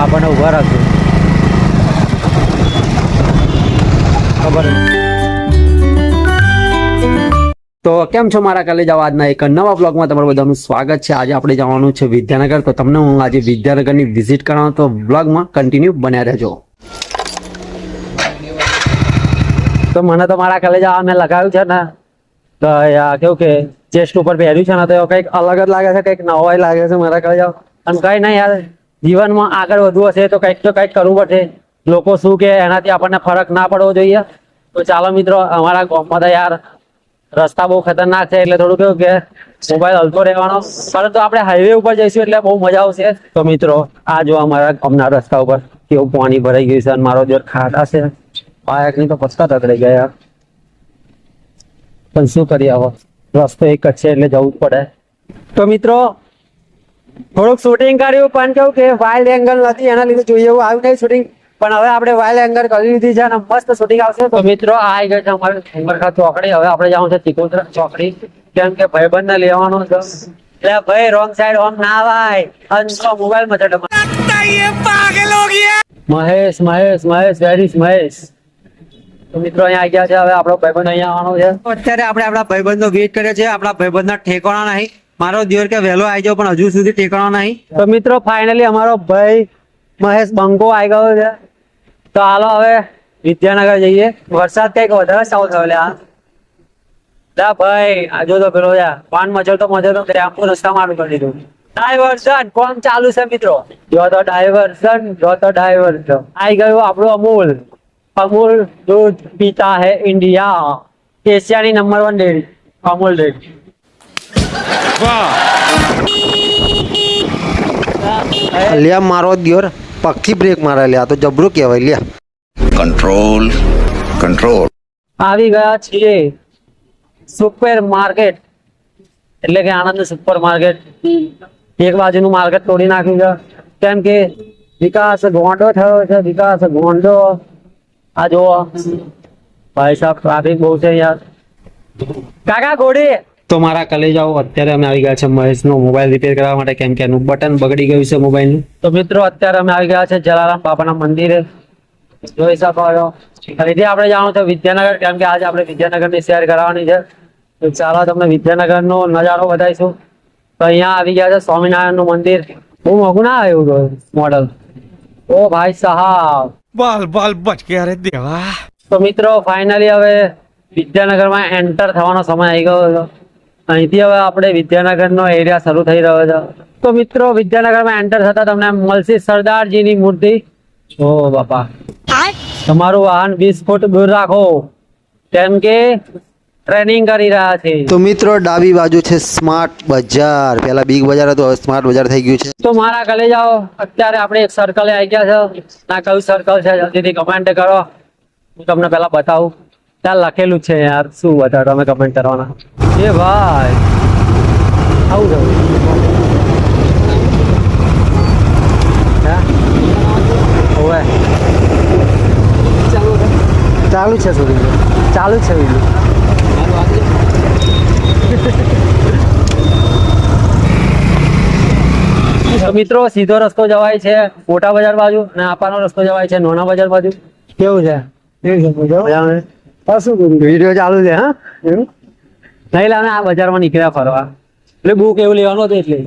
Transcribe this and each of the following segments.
આપણને ઊભા રાખજો. ખબર તો કેમ છો મારા કલેજાઓ, આજના એક નવા બ્લોગમાં તમારું બધાનું સ્વાગત છે. આજે આપણે જવાનું છે વિદ્યાનગર, તો તમને હું આજે વિદ્યાનગરની વિઝિટ કરાવું, તો બ્લોગમાં કન્ટિન્યુ બન્યા રહેજો. તો મને તો મારા કલેજા મેં લગાવ્યું છે ને, તો કેવું કે ચેસ્ટ ઉપર પહેર્યું છે ને, તો કંઈક અલગ જ લાગે છે, કંઈક નવાઈ લાગે છે મારા કલેજા. અને કંઈ નહીં યાર, જીવનમાં આગળ વધવું હશે તો કંઈક કરવું પડશે. લોકો શું કે એનાથી આપણને ફરક ના પડવો જોઈએ. તો ચાલો મિત્રો, અમારા ગામમાં તો યાર રસ્તા બહુ ખતરનાક છે, એટલે થોડું કેવું કે મોબાઈલ હલતો રહેવાનો. પરંતુ આપણે હાઈવે ઉપર જઈશું એટલે બહુ મજા આવશે. તો મિત્રો, આ જો અમારા ગામના રસ્તા ઉપર કેવું પાણી ભરાઈ ગયું છે અને મારો જોર ખાડા છે. બાઇકની તો પસ્તા તકડી ગયા, પણ શું કરીએ હવે, રસ્તો એક જ છે એટલે જવું જ પડે. તો મિત્રો થોડુંક શૂટિંગ કર્યું, પણ કેવું કે વાઇલ્ડ એંગલ નથી, એના લીધે જોઈએ એવું આવ્યું નહીં શૂટિંગ. પણ હવે આપણે વાઇલ્ડ એંગલ કરી લીધી છે અને મસ્ત શૂટિંગ આવશે. તો મિત્રો આ આવી ગઈ છે અમારે ઉમરખા ચોકડી. હવે આપણે જવાનું છે ચિકોતરા ચોકડી, કેમ કે ભાઈબંધને લેવાનો છે. એટલે ભાઈ રોંગ સાઈડ ઓમ ના આવાય, અને મોબાઈલ મચડે. મહેશ મહેશ મહેશ વેરીસ મહેશ. તો મિત્રો અહીંયા આવી ગયા છે. હવે આપણો ભાઈબંધ અહીંયા આવવાનો છે. અત્યારે આપણે આપણા ભાઈબંધનો વેઇટ કરે છે. આપણા ભાઈબંધના ઠેકાણા નહીં. મારો દિયોર કે વહેલો આવી જાવ, પણ હજુ સુધી ઠેકાણો નહીં. તો મિત્રો ફાઇનલી અમારો ભાઈ મહેશ બંકો આવી ગયો છે. તો હાલો હવે વિદ્યાનગર જઈએ. વરસાદ કઈક વધારે સાવ થયો લે. આ ભાઈ આ જો તો પેલો પાન મચડતો આખું રસ્તા મારું કરી દીધું. ડાયવર્ઝન કોમ ચાલુ છે મિત્રો. જો તો ડાયવર્ઝન, જો તો ડાયવર્ઝન. આવી ગયું આપણું અમૂલ. અમૂલ દૂધ પીતા હે ઇન્ડિયા, એશિયાની નંબર 1 ડેરી અમૂલ ડેરી. લ્યા મારો દિયોર પગથી બ્રેક મારે, લ્યા તો જબરું કહેવાય. લ્યા કંટ્રોલ કંટ્રોલ. આવી ગયા છીએ સુપર માર્કેટ, એટલે કે આનંદ સુપર માર્કેટ. એક બાજુનું માર્કેટ તોડી નાખ્યું છે, કેમ કે વિકાસ ગોંડો થયો છે. વિકાસ ગોંડો. આ જુઓ ભાઈ સાહેબ, ટ્રાફિક બહુ છે યાર. કાકા ગોડી. તો મારા કલેજાઓ, અત્યારે અમે આવી ગયા છે મહેશનો મોબાઈલ રિપેર કરવા માટે, કેમ કે એનું બટન બગડી ગયું છે મોબાઈલનું. તો મિત્રો અત્યારે અમે આવી ગયા છે જલારામ બાપાના મંદિરે. જોઈ શકો છો. ફરીથી આપણે જવાનું છે વિદ્યાનગર, કેમ કે આજે આપણે વિદ્યાનગરની શેર કરાવવાની છે. તો ચાલો તમને વિદ્યાનગરનો નજારો બતાવીશું. તો અહીંયા આવી ગયા છે સ્વામિનારાયણનું મંદિર. બહુ મોંઘું ના આવ્યું મોડલ. ઓ ભાઈ સાહેબ, બાલ બાલ બચ ગયા રે દેવા. તો મિત્રો ફાઇનલી હવે વિદ્યાનગરમાં એન્ટર થવાનો સમય આવી ગયો છે. અહીંથી હવે આપણે વિદ્યાનગરનો એરિયા શરૂ થઈ રહ્યો છે. તો મિત્રો વિદ્યાનગરમાં એન્ટર થતા તમને મળશે સરદારજીની મૂર્તિ. ઓ બાપા, તમારું વાહન 20 ફૂટ દૂર રાખો, કેમ કે ટ્રેનિંગ કરી રહ્યા છે. તો મિત્રો ડાબી બાજુ છે સ્માર્ટ બજાર. પેલા બિગ બજાર હતું, હવે સ્માર્ટ બજાર થઈ ગયું છે. તો મારા કલેજાઓ, અત્યારે આપણે એક સર્કલે આવી ગયા છે. ના કયું સર્કલ છે જલ્દીથી કમેન્ટ કરો, હું તમને પેલા બતાવું. ત્યાં લખેલું છે યાર, શું બતાવો તમે કમેન્ટ કરવાના. એ ભાઈ આવું જવું ચાલુ છે, શું ચાલુ છે મિત્રો. સીધો રસ્તો જવાય છે મોટા બજાર બાજુ, ને આપવાનો રસ્તો જવાય છે નાના બજાર બાજુ. કેવું છે વિડીયો ચાલુ છે? હા નહીં લાવે, આ બજારમાં નીકળ્યા ફરવા, એટલે બુક એવું લેવાનું હતું એટલે.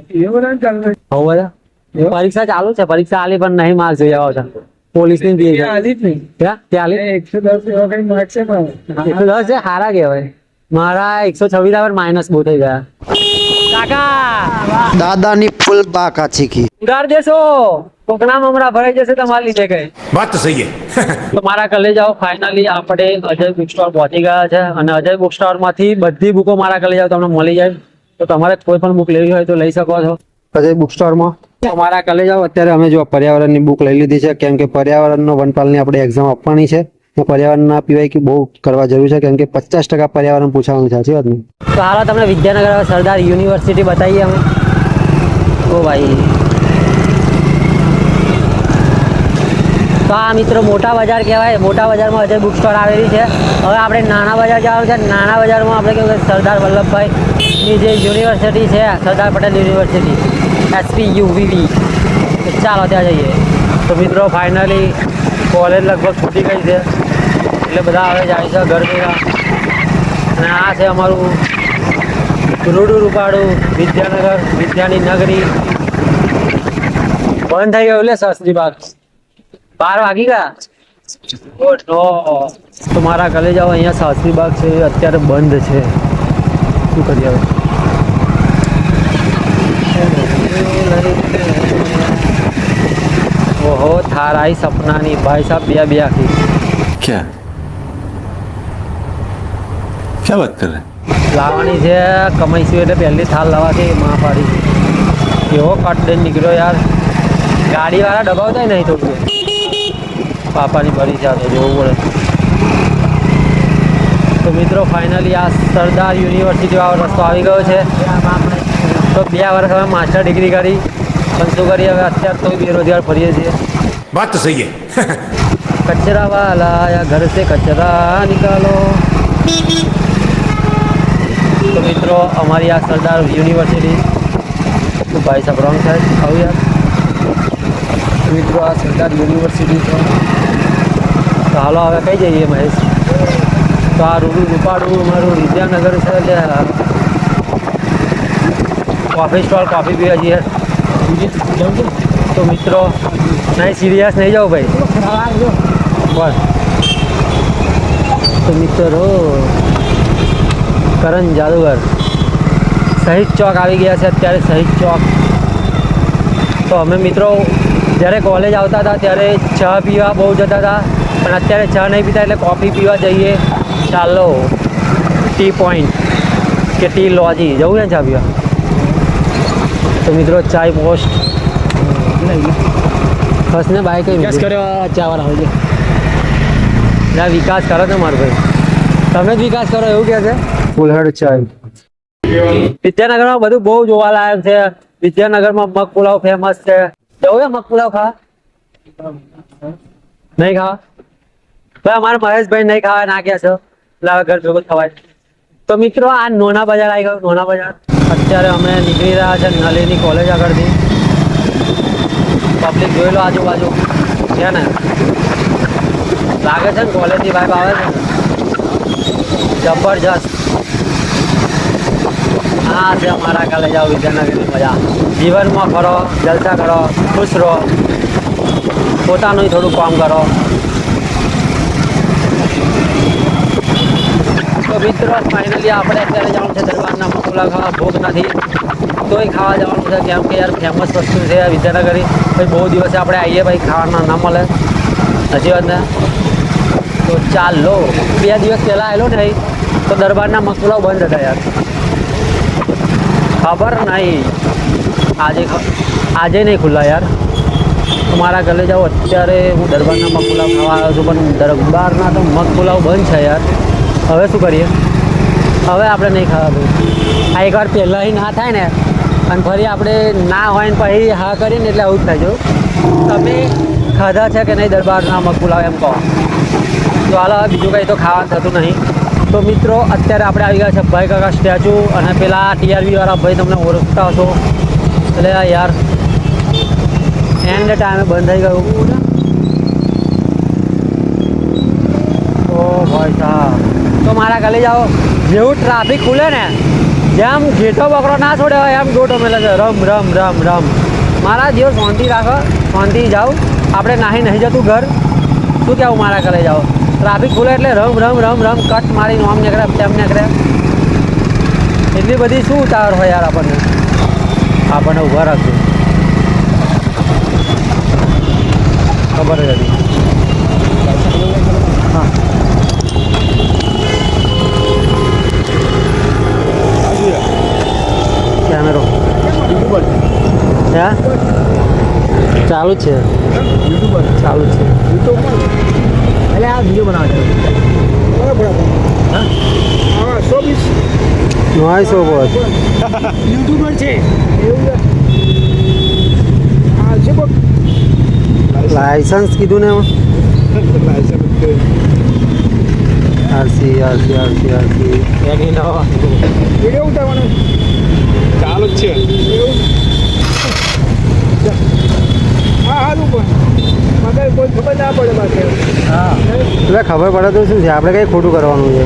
પરીક્ષા ચાલુ છે, પરીક્ષા આલી પણ નહીં માર્ક્સ જોઈ આવો છે. પોલીસ ની 110 છે, હારા કહેવાય. મારા 126 માઇનસ બહુ થઈ ગયા. કાકા દાદાની ફૂલ બાકા ચીખી ઉડાડ દેશો, કોકના મમરા ભરાઈ જશે તમારી લીધે કઈ. વાત તો સહી હે. તો મારા કલેજાઓ ફાઇનલી આપણે અજય બુક સ્ટોર પહોંચી ગયા છે, અને અજય બુક સ્ટોર માંથી બધી બુકો મારા કલેજાઓ તમને મળી જાય. તો તમારે કોઈ પણ બુક લેવી હોય તો લઈ શકો છો અજય બુક સ્ટોરમાં. મારા કલેજાઓ અત્યારે અમે જો પર્યાવરણની બુક લઈ લીધી છે, કેમ કે પર્યાવરણનો વનપાલની આપણે એક્ઝામ આપવાની છે. પર્યાવરણના પીવાય કે બહુ કરવા જરૂર છે, કેમ કે 50% પર્યાવરણ પૂછવાનું છે. સાચી વાત ને? તો હાલ તમને વિદ્યાનગર સરદાર યુનિવર્સિટી બતાવીએ અમે. ઓ ભાઈ, તો આ મિત્રો મોટા બજાર કહેવાય. મોટા બજારમાં અજય બુક સ્ટોર આવેલી છે. હવે આપણે નાના બજાર જવાનું છે. નાના બજારમાં આપણે કેવું સરદાર વલ્લભભાઈની જે યુનિવર્સિટી છે, સરદાર પટેલ યુનિવર્સિટી, SPUVV. ચાલો ત્યાં જઈએ. તો મિત્રો ફાઇનલી કોલેજ લગભગ છૂટી ગઈ છે એટલે બધા હવે જાય છે ઘર ભેગા. અને આ છે અમારું રૂડું રૂપાડું વિદ્યાનગર, વિદ્યાની નગરી. બંધ થઈ ગયું એટલે શાસ્ત્રી બાગ 12 વાગી ગયા. તો મારા કલેજ આવો અહીંયા શાસ્ત્રી બાગ છે અત્યારે બંધ છે. શું કરીએ હવે? ઓહો થાર आई સપનાની ભાઈ સાહેબ બે આખી. क्या क्या बात कर रहे हैं? લાવવાની છે કમાઈશું એટલે પહેલી થાર લાવવાથી માં પાડી છે. કેવો કટ નીકળ્યો યાર. ગાડીવાળા દબાવતા નહીં થોડું. પાપાની ભરી છે આ તો જોવું પડે. તો મિત્રો ફાઇનલી આ સરદાર યુનિવર્સિટી વાળો રસ્તો આવી ગયો છે. તો 2 વર્ષ હવે માસ્ટર ડિગ્રી કરી પણ શું કરીએ હવે અત્યારે તો બેરોજગાર ફરીએ છીએ. बात तो सही है. कचरा वाला या घर से कचरा निकालो. તો મિત્રો અમારી આ સરદાર યુનિવર્સિટી તો ભાઈ સાહેબ રોંગ સાઈડ આવું યાર. મિત્રો આ સરદાર યુનિવર્સિટી છે. તો હાલો હવે કઈ જઈએ મહેશ? તો આ રૂડું રૂપાડું અમારું વિદ્યાનગર છે એટલે કોફી સ્ટોલ કોફી પીવા જઈએ. તો મિત્રો નહીં સિરિયસ નહીં જાઓ ભાઈ બસ. તો મિત્રો કરણ જાદુગર શહીદ ચોક આવી ગયા છે અત્યારે. શહીદ ચોક તો અમે મિત્રો જ્યારે કોલેજ આવતા હતા ત્યારે ચા પીવા બહુ જતા હતા પણ અત્યારે ચા નહીં પીતા એટલે કોફી પીવા જઈએ. ચાલો ટી પોઈન્ટ કે ટી લોજી જવું ને ચા પીવા. તો મિત્રો ચાય પોસ્ટ ફસને બાય કઈ વિકાસ કર્યો ચાવાળા હોય છે. વિકાસ કરો છો મારો ભાઈ. તમે જ વિકાસ કરો એવું કહે છે. ફૂલહડ ચાય. વિદ્યાનગરમાં બધું બહુ જોવાલાયક છે. વિદ્યાનગરમાં મગ પુલાવ ફેમસ છે. જવું છે મગ પુલાવ ખાવા? નહીં ખાવા ભાઈ? અમારા મહેશભાઈ નહીં ખાવા ના ગયા છે એટલે હવે ઘર ભેગું થવાય. તો મિત્રો આ નોના બજાર આવી ગયું. નોના બજાર અત્યારે અમે નીકળી રહ્યા છે નલીની કોલેજ આગળથી. પબ્લિક જોઈ લો આજુબાજુ છે ને. લાગે છે ને કોલેજની વાઇબ આવે છે ને જબરજસ્ત. આ છે અમારા કાલે જાઓ વિદ્યાનગરની મજા. જીવનમાં ફરો, જલસા કરો, ખુશ રહો, પોતાનું થોડું કામ કરો. તો મિત્રો ફાઇનલી આપણે અત્યારે જવાનું છે દરબારના મકુલા ખાવા. ભોગ નથી તોય ખાવા જવાનું છે કેમ કે યાર ફેમસ વસ્તુ છે વિદ્યાનગરી. ભાઈ બહુ દિવસે આપણે આવીએ ભાઈ ખાવાના ના મળે. હજી વાત ને. તો ચાલો 2 દિવસ પહેલાં આવેલો ને તો દરબારના મકુલાઓ બંધ હતા યાર. ખબર નહીં આજે નહીં ખુલ્લા યાર. મારા ઘરે જાઓ અત્યારે હું દરબારના મકુલાવ ખાવા આવ્યો છું પણ દરબારના તો મકુલાવ બંધ છે યાર. હવે શું કરીએ? હવે આપણે નહીં ખાવા ભાઈ. આ એકવાર પહેલાં ના થાય ને અને ફરી આપણે ના હોય ને પછી હા કરીએ ને એટલે આવું જ થાય. જો તમે ખાધા છે કે નહીં દરબારના મકુલાવ એમ કહો. તો હાલ હવે બીજું કંઈ તો ખાવાનું થતું નહીં. તો મિત્રો અત્યારે આપણે આવી ગયા છે ભાઈ કાકા સ્ટેચ્યુ અને પેલા TRV વાળા ભાઈ તમને ઓળખતા હશો એટલે યાર એન્ડ ટાઈમે બંધ થઈ ગયું. ઓ ભાઈ સાહેબ તો મારા કાલે જાઓ જેવું ટ્રાફિક ખુલે ને જેમ ઘેટો બકરો ના છોડે હોય એમ ગોટો મેલે છે. રમ રમ રમ રમ. મારા જીવ શાંતિ રાખો, શાંતિ જાઓ. આપણે નાહી નહીં જતું ઘર. શું કહેવું મારા કાલે જાઓ? ટ્રાફિક ખુલે એટલે રમ રમ રમ રમ કટ મારીને આમ નીકળે તેમ નીકળે. એટલી બધી શું ઉતાવળ હોય યાર આપણને ઊભા રાખજો. ખબર જ હતી. હા કેમેરો હે ચાલુ જ છે. ચાલુ જ છે. એટલે આ વિડીયો બનાવે છે. નોઈસ ઓવર યુટ્યુબર છે. લાયસન્સ કીધું ને એમાં આરસી એની નવા વિડીયો ઉતારવાનો ચાલુ જ છે. હા હાલું પણ હા એટલે ખબર પડે તો શું છે, આપણે કઈ ખોટું કરવાનું છે.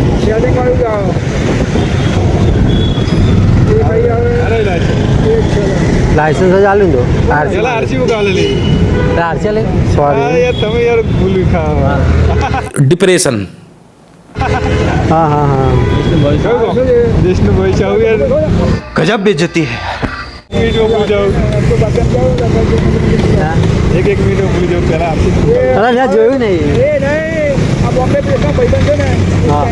લાયસન્સ જ આલ્યું ને તો આરસી લે સોરી. डिप्रेशन હા હા હા गजब बेइज्जती है અરે મેં જોયું નહીં. હા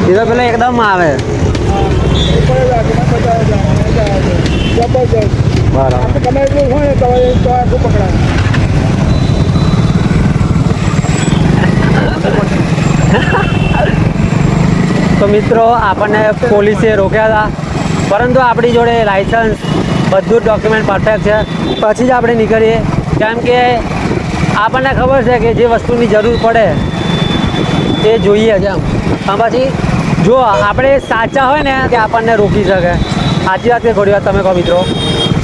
એ તો પેલા એકદમ આવે. બરાબર. તો મિત્રો આપણને પોલીસે રોક્યા હતા, પરંતુ આપણી જોડે લાયસન્સ બધું જ ડોક્યુમેન્ટ પરફેક્ટ છે. પછી જ આપણે નીકળીએ, કેમ કે આપણને ખબર છે કે જે વસ્તુની જરૂર પડે એ જોઈએ જ એમ. પણ પછી જો આપણે સાચા હોય ને કે આપણને રોકી શકે. સાચી વાત કે ખોટી વાત તમે કહો મિત્રો?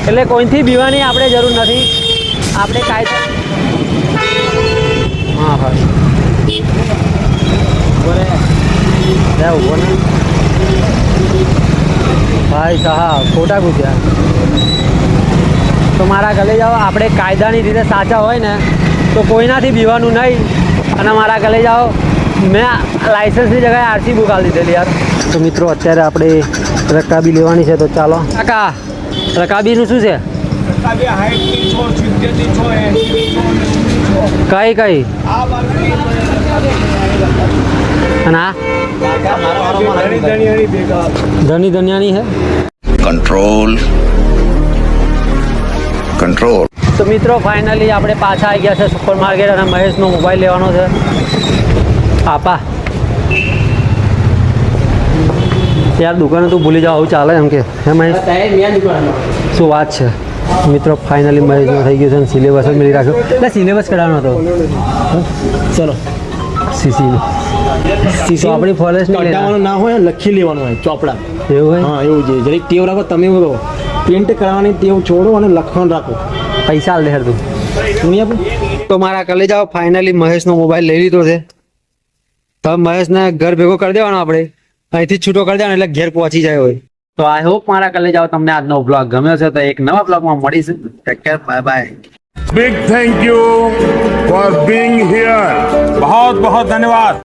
એટલે કોઈથી બીવાની આપણે જરૂર નથી. આપણે કાયદા હા હા બોલે ઉભો ને ભાઈ સાહેબ ખોટા પૂછ્યા તો મારા ગલે જાઓ. આપણે કાયદાની રીતે સાચા હોય ને તો કોઈનાથી બીવાનું નહીં. અને મારા ગલે જાઓ, મેં લાઇસન્સની જગ્યાએ આરસી બુક આપી દીધેલી યાર. તો મિત્રો અત્યારે આપણે રકાબી લેવાની છે, તો ચાલો. કાકા રકાબીનું શું છે? કઈ કઈ અને આ ધની ધનિયાની છે. कंट्रोल कंट्रोल તો મિત્રો ફાઇનલી આપણે પાછા આવી ગયા છે સુપર માર્કેટ, અને મહેશનો મોબાઈલ લેવાનો છે. આપા યાર દુકાને તું ભૂલી જાવ, આવું ચાલે એમ કે હે મહેશ? શું વાત છે મિત્રો? ફાઇનલી મહેશનો થઈ ગયું છે, અને સિલેબસ જ મળી રાખ્યો. એટલે સિલેબસ કઢાવવાનો હતો. ચલો સીસી તો આપણી ફોરેસ્ટ કઢાવવાનું ના હોય, લખી લેવાનું હોય ચોપડા. એવું હોય? હા એવું છે. જરીક ટેવ રાખો તમે. એવું કહો પ્રિન્ટ કરાવવાની ટેવ છોડો અને લખવાનું રાખો. પૈસા હાલ દે તું. સુની આપું તો મારા કલે જાઓ, ફાઇનલી મહેશનો મોબાઈલ લઈ લીધો છે. તો મહેશને ઘર ભેગો કરી દેવાનો, આપણે અહીંથી છૂટો કરી દેવાનો એટલે ઘેર પહોંચી જાય હોય. તો આઈ હોપ મારા કલે જાઓ તમને આજનો બ્લોગ ગમ્યો છે. તો એક નવા બ્લોગમાં મળીશું. Take care, bye bye. Big thank you for being here. बहुत बहुत धन्यवाद.